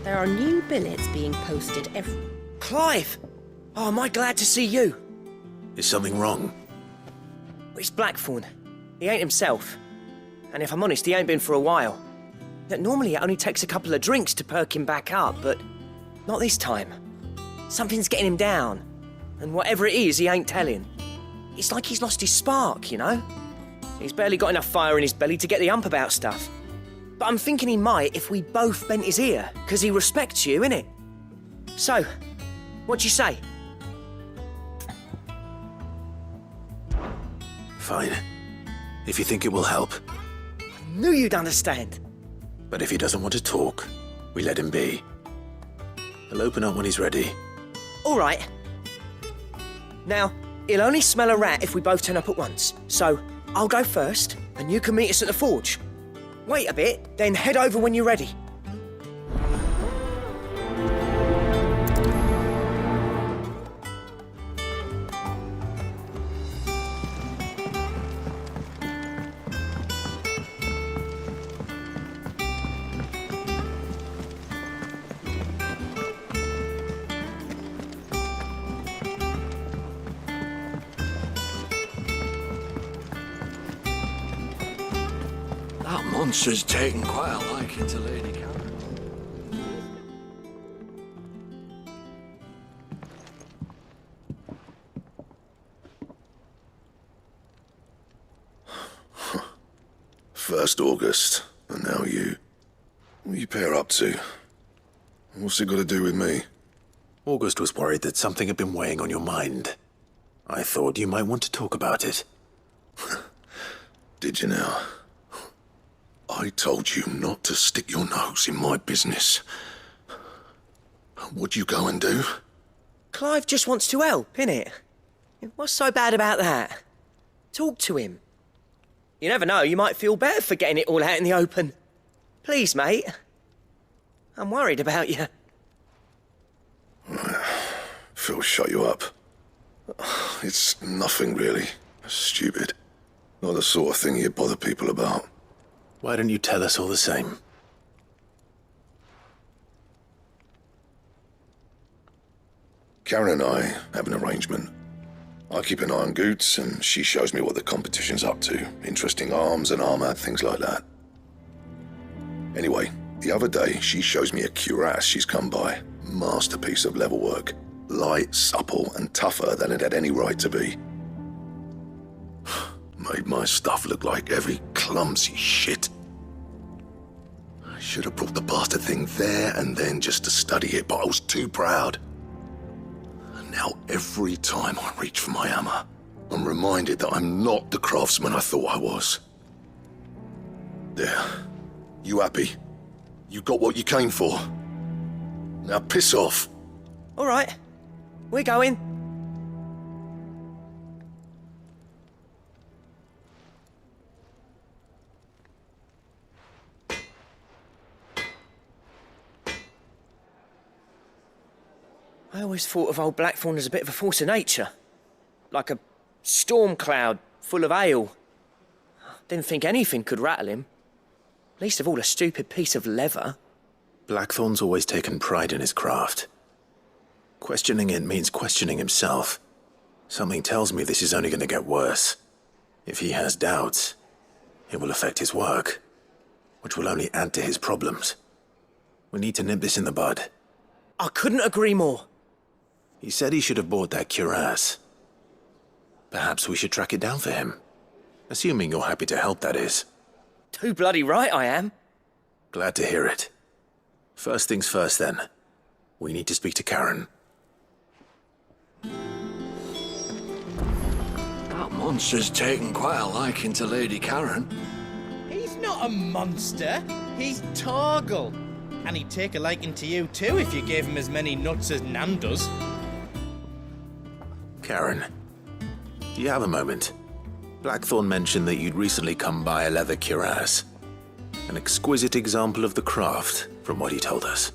There are new billets being posted every... Clive! Oh, am I glad to see you? Is something wrong? It's Blackthorn. He ain't himself. And if I'm honest, he ain't been for a while. Yet normally it only takes a couple of drinks to perk him back up, but not this time. Something's getting him down. And whatever it is, he ain't telling. It's like he's lost his spark, you know? He's barely got enough fire in his belly to get the ump about stuff. But I'm thinking he might if we both bent his ear, because he respects you, innit? So, what'd you say? Fine. If you think it will help. I knew you'd understand. But if he doesn't want to talk, we let him be. He'll open up when he's ready. All right. Now, he'll only smell a rat if we both turn up at once. So, I'll go first, and you can meet us at the forge. Wait a bit, then head over when you're ready. That monster's taken quite a liking to Lady Karen. First August, and now you. What are you pair up to? What's it got to do with me? August was worried that something had been weighing on your mind. I thought you might want to talk about it. Did you now? I told you not to stick your nose in my business. What'd you go and do? Clive just wants to help, innit? What's so bad about that? Talk to him. You never know, you might feel better for getting it all out in the open. Please, mate. I'm worried about you. Phil shut you up. It's nothing really. Stupid. Not the sort of thing you bother people about. Why don't you tell us all the same? Karen and I have an arrangement. I keep an eye on Goots, and she shows me what the competition's up to. Interesting arms and armor, things like that. Anyway, the other day, she shows me a cuirass she's come by. Masterpiece of level work. Light, supple, and tougher than it had any right to be. Made my stuff look like every clumsy shit. I should have brought the bastard thing there and then just to study it, but I was too proud. And now every time I reach for my hammer, I'm reminded that I'm not the craftsman I thought I was. There. You happy? You got what you came for. Now piss off. All right, we're going. I always thought of old Blackthorn as a bit of a force of nature. Like a storm cloud full of hail. Didn't think anything could rattle him. Least of all a stupid piece of leather. Blackthorn's always taken pride in his craft. Questioning it means questioning himself. Something tells me this is only going to get worse. If he has doubts, it will affect his work, which will only add to his problems. We need to nip this in the bud. I couldn't agree more. He said he should have bought that cuirass. Perhaps we should track it down for him. Assuming you're happy to help, that is. Too bloody right I am. Glad to hear it. First things first, then. We need to speak to Karen. That monster's taken quite a liking to Lady Karen. He's not a monster. He's Torgal. And he'd take a liking to you too if you gave him as many nuts as Nan does. Karen, do you have a moment? Blackthorn mentioned that you'd recently come by a leather cuirass. An exquisite example of the craft, from what he told us.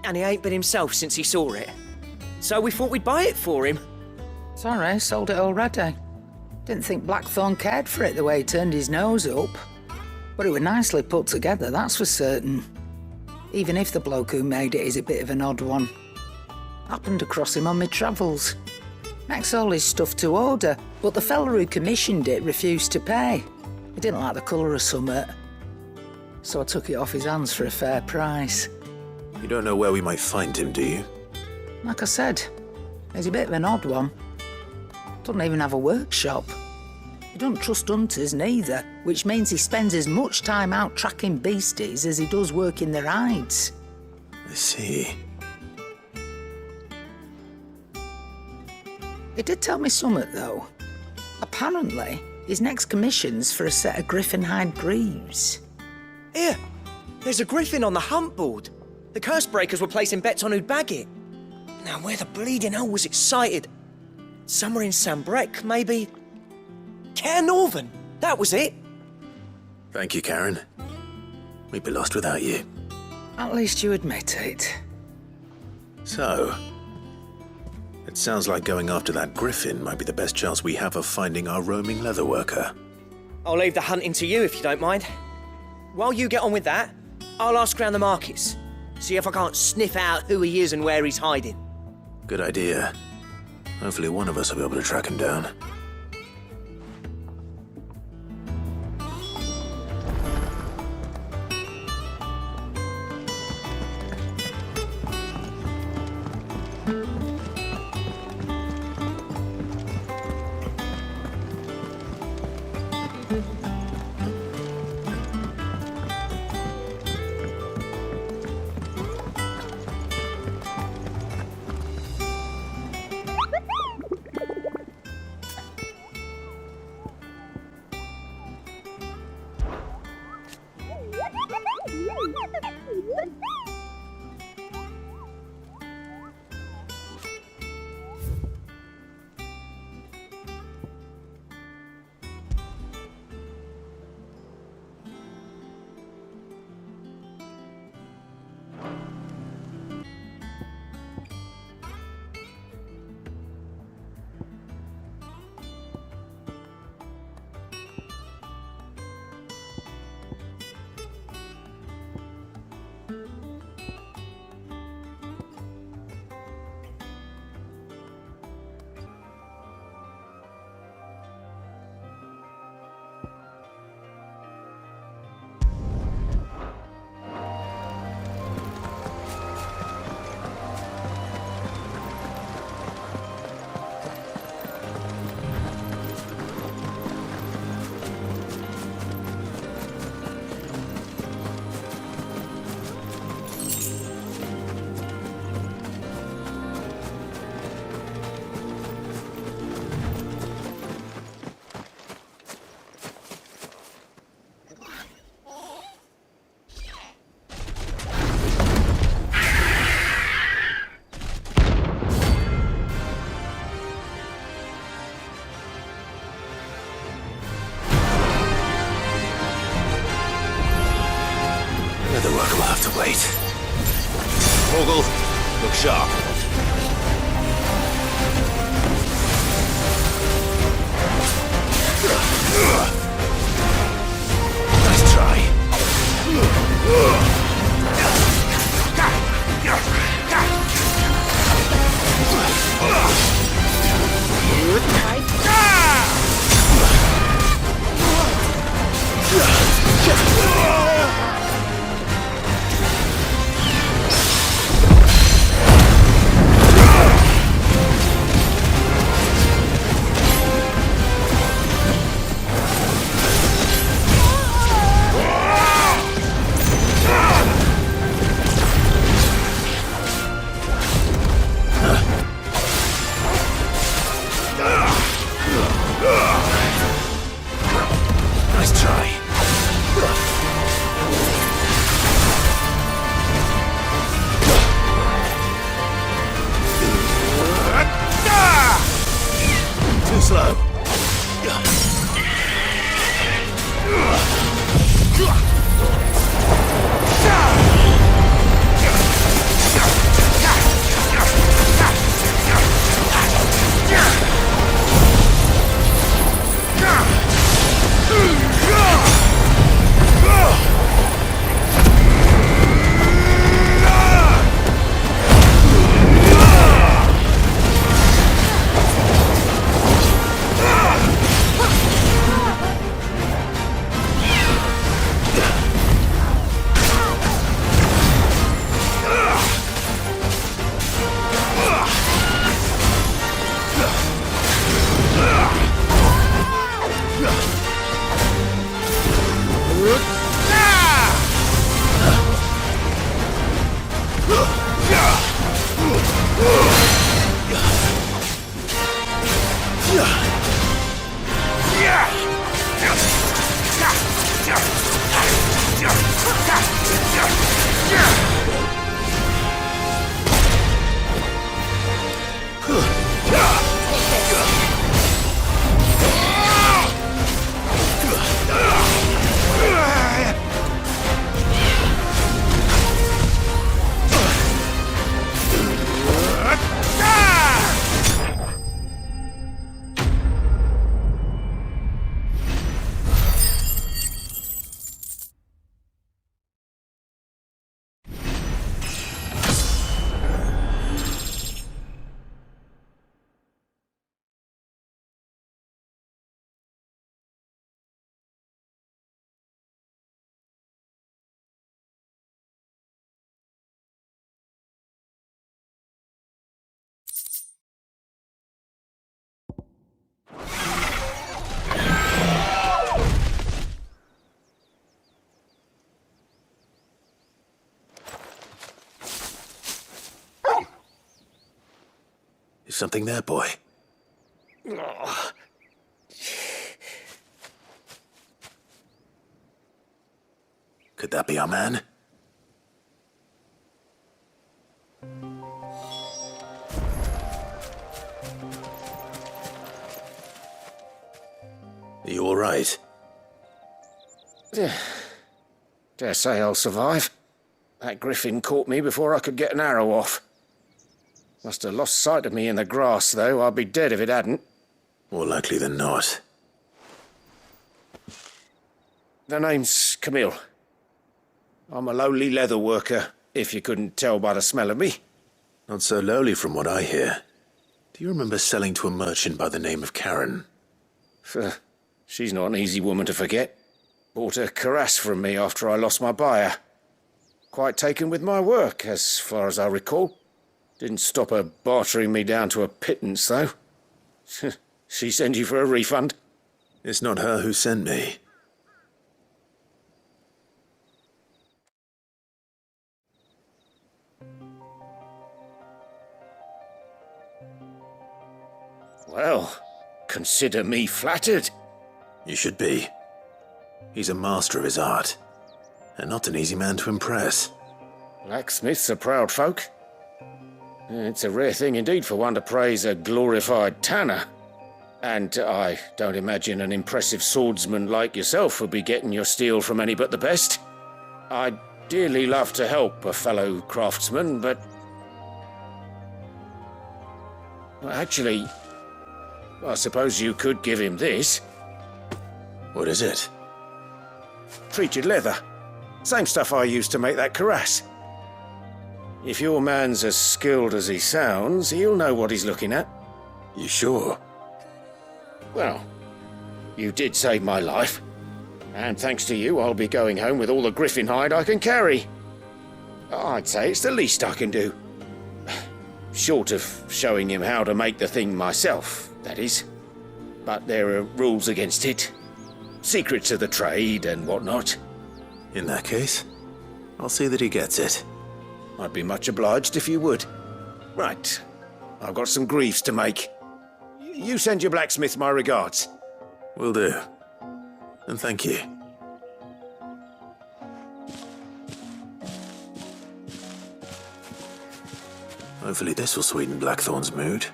And he ain't been himself since he saw it. So we thought we'd buy it for him. Sorry, sold it already. Didn't think Blackthorn cared for it the way he turned his nose up. But it was nicely put together, that's for certain. even if the bloke who made it is a bit of an odd one. Happened across him on my travels. Makes all his stuff to order, but the fella who commissioned it refused to pay. He didn't like the colour of summit. So I took it off his hands for a fair price. You don't know where we might find him, do you? Like I said, he's a bit of an odd one. Doesn't even have a workshop. He doesn't trust hunters neither, which means he spends as much time out tracking beasties as he does working their hides. I see. He did tell me something, though. Apparently, his next commission's for a set of griffin hide greaves. Here, there's a griffin on the hunt board. The curse breakers were placing bets on who'd bag it. Now, where the bleeding hell was it sighted? Somewhere in Sambrec, maybe? Cairnorthern, that was it. Thank you, Karen. We'd be lost without you. At least you admit it. So, it sounds like going after that griffin might be the best chance we have of finding our roaming leatherworker. I'll leave the hunting to you if you don't mind. While you get on with that, I'll ask around the markets. See if I can't sniff out who he is and where he's hiding. Good idea. Hopefully one of us will be able to track him down. Leatherworker will have to wait. Mogul, look sharp. Nice try. Something there, boy? Could that be our man? Are you all right? Dare say I'll survive. That griffin caught me before I could get an arrow off. Must have lost sight of me in the grass, though. I'd be dead if it hadn't. More likely than not. The name's Camille. I'm a lowly leather worker, if you couldn't tell by the smell of me. Not so lowly from what I hear. Do you remember selling to a merchant by the name of Karen? She's not an easy woman to forget. Bought a cuirass from me after I lost my buyer. Quite taken with my work, as far as I recall. Didn't stop her bartering me down to a pittance, though. She sent you for a refund? It's not her who sent me. Well, consider me flattered. You should be. He's a master of his art, and not an easy man to impress. Blacksmiths are proud folk. It's a rare thing indeed for one to praise a glorified tanner. And I don't imagine an impressive swordsman like yourself would be getting your steel from any but the best. I'd dearly love to help a fellow craftsman, but... Well, actually, I suppose you could give him this. What is it? Treated leather. Same stuff I used to make that cuirass. If your man's as skilled as he sounds, he'll know what he's looking at. You sure? Well, you did save my life. And thanks to you, I'll be going home with all the griffin hide I can carry. I'd say it's the least I can do. Short of showing him how to make the thing myself, that is. But there are rules against it. Secrets of the trade and whatnot. In that case, I'll see that he gets it. I'd be much obliged if you would. Right. I've got some greaves to make. You send your blacksmith my regards. Will do. And thank you. Hopefully this will sweeten Blackthorn's mood.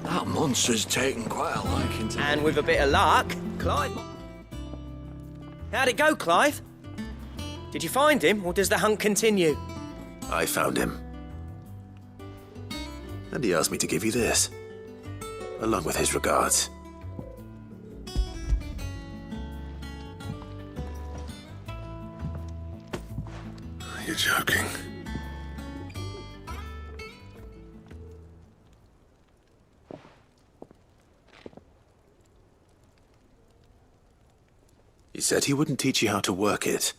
That monster's taken quite a liking to... And with a bit of luck, Clive... How'd it go, Clive? Did you find him, or does the hunt continue? I found him. And he asked me to give you this, along with his regards. You're joking. He said he wouldn't teach you how to work it,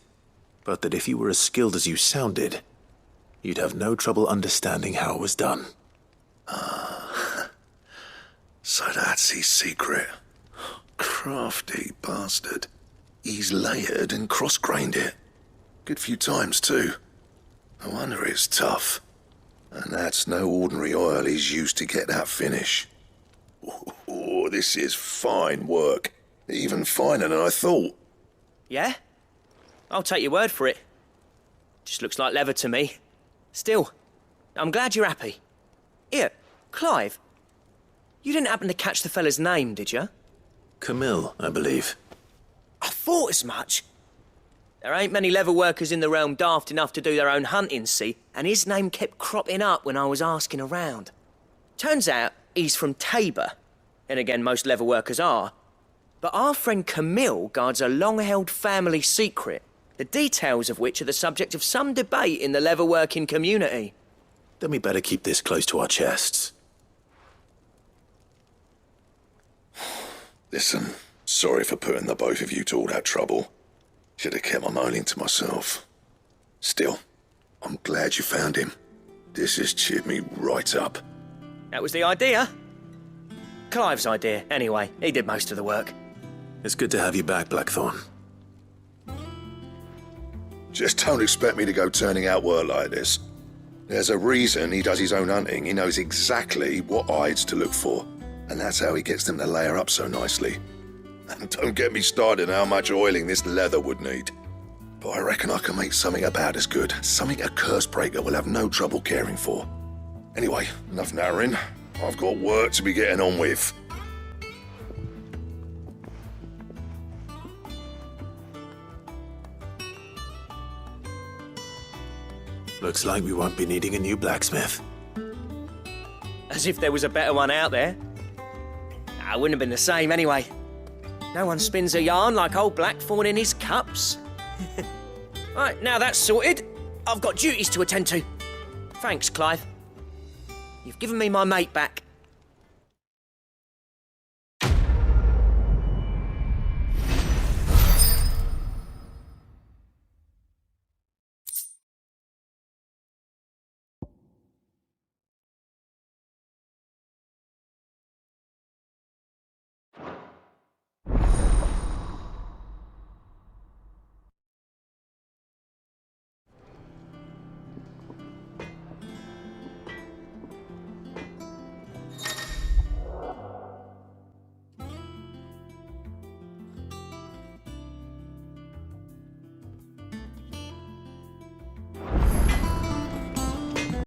but that if you were as skilled as you sounded, you'd have no trouble understanding how it was done. So that's his secret. Crafty bastard. He's layered and cross-grained it. Good few times, too. No wonder it's tough. And that's no ordinary oil he's used to get that finish. Oh, this is fine work. Even finer than I thought. Yeah? I'll take your word for it. Just looks like leather to me. Still, I'm glad you're happy. Here, Clive, you didn't happen to catch the fella's name, did you? Camille, I believe. I thought as much. There ain't many leather workers in the realm daft enough to do their own hunting, see, and his name kept cropping up when I was asking around. Turns out he's from Tabor, and again, most leather workers are. But our friend Camille guards a long-held family secret, the details of which are the subject of some debate in the leather-working community. Then we better keep this close to our chests. Listen, sorry for putting the both of you to all that trouble. Should have kept my moaning to myself. Still, I'm glad you found him. This has cheered me right up. That was the idea. Clive's idea, anyway. He did most of the work. It's good to have you back, Blackthorn. Just don't expect me to go turning out work like this. There's a reason he does his own hunting. He knows exactly what hides to look for. And that's how he gets them to layer up so nicely. And don't get me started on how much oiling this leather would need. But I reckon I can make something about as good. Something a Cursebreaker will have no trouble caring for. Anyway, enough narrowing. I've got work to be getting on with. Looks like we won't be needing a new blacksmith. As if there was a better one out there. It wouldn't have been the same anyway. No one spins a yarn like old Blackthorn in his cups. Right, now that's sorted, I've got duties to attend to. Thanks, Clive. You've given me my mate back.